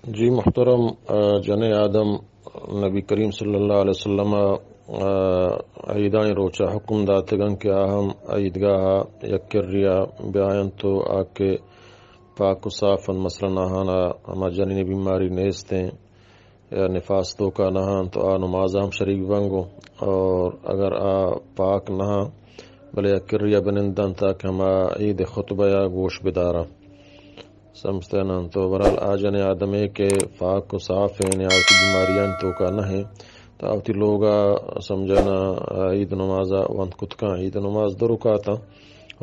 جی محترم جن آدم نبی کریم صلی اللہ علیہ وسلم عیدان روچا حکم داتگن کے اہم عیدگاہ یکریا بیان تو آکے پاک و صافن مثلا نہانا ہما جنین بیماری نیستیں یا نفاس تو کا نہان تو آ نماز ہم شریک بنگو، اور اگر آ پاک نہا بلے یکریا بنندن تاکہ ہما عید خطبہ یا گوش بدارا سمجھتے ہیں. تو برحال آجن آدم ہے کہ پاک و صاف ہیں یا آتی بیماریاں تو کا نہ ہیں تو آتی لوگا سمجھنا عید نمازا وانت کتکاں عید نماز دو رکاتا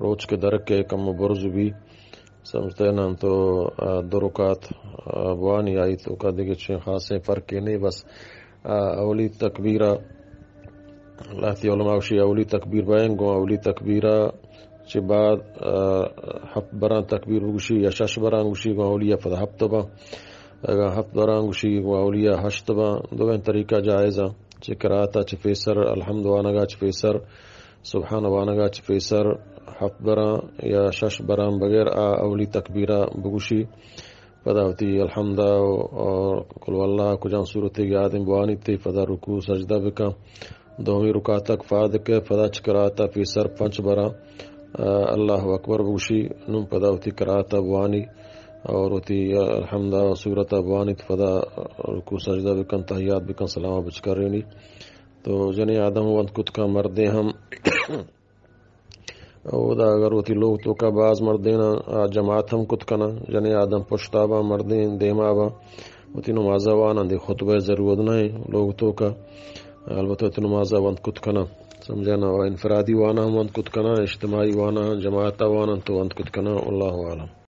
روچ کے درک کے کم و برز بھی سمجھتے ہیں. تو دو رکات بوانی آئی تو کا دیکھے چھے خاصے فرق نہیں، بس اولی تکبیرہ اللہ تی علماء وشی اولی تکبیر بائنگو اولی تکبیرہ چه بعد هفت بران تکبیر بگوشی یا شش بران گوشی گو اولیا فدا هفت با اگر هفت بران گوشی گو اولیا هشت با دوین طریقہ جائزہ چه کراتا چه فیسر الحمد وانگا چه فیسر سبحان وانگا چه فیسر هفت بران یا شش بران بغیر اولی تکبیرہ بگوشی فدا ہوتی الحمد اور قل واللہ کجان صورت یادم بوانی تی فدا رکوع سجدہ بکا دومی رکعتک فاد کے فدا چکراتا فیسر پنچ بران اللہ اکبر بوشی نم پدا ہوتی کراتا بوانی اور ہوتی الحمد صورت بوانی فدا رکوع سجدہ بکن تحیات بکن سلام بچ کر رہنی. تو جنی آدم وانت کت کا مردے ہم اودا اگر ہوتی لوگ تو کا بعض مردینا جماعت ہم کت کنا جنی آدم پشتابا مردین دیمابا ہوتی نمازہ وانا دے خطبہ ضرورت نہیں لوگ تو کا البتہ ہوتی نمازہ وانت کت کنا سمجھنا انفرادی وانا ہم وانت کت کنا اجتماعی وانا جماعتا وانا تو وانت کت کنا. اللہ عالم.